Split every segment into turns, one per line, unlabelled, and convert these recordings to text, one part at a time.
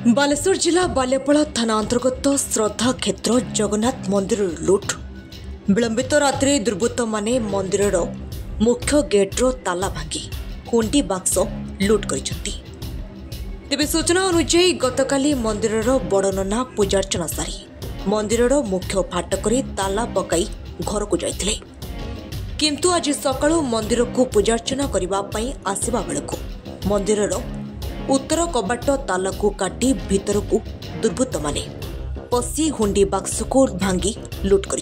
बालेश्वर जिला बालेपड़ा थाना अंतर्गत श्रद्धा क्षेत्र जगन्नाथ मंदिर लुट विलंबित रात्रि दुर्बृत्त माने मंदिर मुख्य गेट्र ताला भांगी हुंडी बाक्स लुट कर तेज सूचना अनुसार गतकाली मंदिर बड़नना पूजार्चना सारी मंदिर मुख्य फाटक ताला पकाई घर को जाते किंतु आज सकाळु मंदिर को पूजार्चना करने आसवा बेलू मंदिर उत्तर कबाट ताला को काटी भीतर को दुर्बृत्त माने पसी हुंडी बाक्स को भांगी लुट कर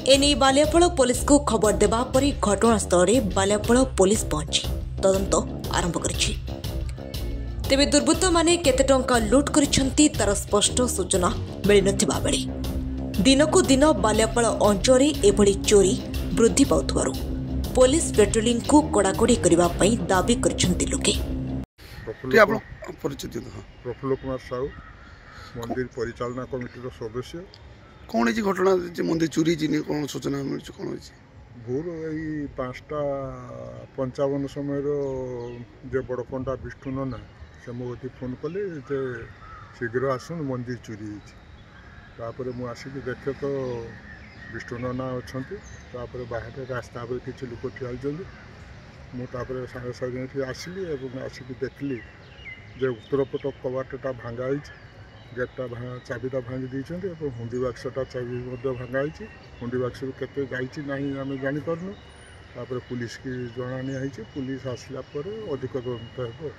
एने बालियापड़ पुलिस को खबर देबा परी घटनास्थल में बालियापड़ पुलिस पहुंची तदंत आरंभ करिछि। तेबे दुर्बृत्त माने केते टंका लुट करिसंती तार स्पष्ट सूचना मिल नथिबा बेले दिनकू दिन बालियापड़ अंचल एभली चोरी वृद्धि पाउथबारु पुलिस पेट्रोलिंग को कड़ाकड़ी करबा पई दाबी करिसंती लोके।
प्रफुल्ल कुमार साहू मंदिर परिचालना कमिटी सदस्य।
कौन है घटना मंदिर चोरी कौन सूचना मिल कौन
भोर यही 5:55 समय जे बड़ पंडा विष्णु नना से मोदी फोन कले जे शीघ्र आसन मंदिर चोरी होपर मुझे देखे तो विष्णु नना अच्छा बाहर रास्ता पर किसी लोक ठिया मुझे सागे सागे आसली आसिक देखली जे उत्तर पट कबाटा भांगाई गेटा चाबीटा भांगी देते हुंडी बाक्सटा चाबी भांगाई हुंडी बाक्स केते जाइए ना आम जापारूँ तापर पुलिस की जना निया पुलिस आसला अधिक तदंत हो।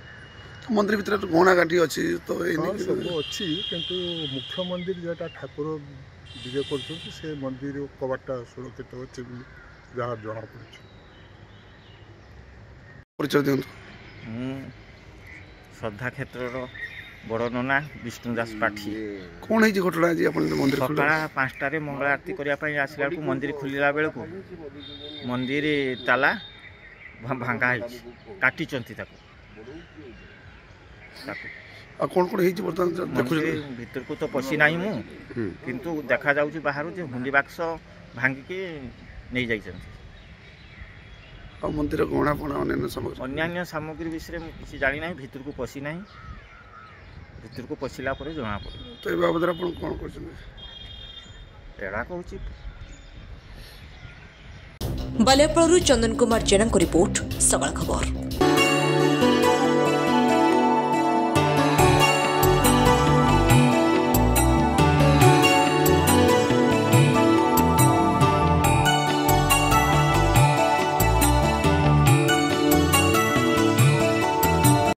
मंदिर भीतर गहना गाठी अच्छी तो
सब अच्छी किंतु मुख्य मंदिर जेटा ठाकुर विजय कर मंदिर कबाटा सुरक्षित अच्छे जहाँ जना पड़े।
श्रद्धा क्षेत्र बड़ नना विष्णुदास पाठी।
कौन है घटना मंदिर
सकाल 5टार मंगल आरती करने आसला मंदिर खुलला बेलू मंदिर ताला भांगा काटी
कौन कौन
भीतर को तो पशी ना मु किंतु देखा जाऊँ बाहर जे हुंडी बाक्स भांगिकी नहीं जाइछन।
मंदिर गहना पणा
अन्य सामग्री विषय में किसी जानी ना भीतर को पशी ना भीतर को पशिला पर जना पड़े
तो ये बाबद कौन
एड़ा कहूँ।
बालियापड़ू चंदन कुमार जेना रिपोर्ट सकाळ खबर।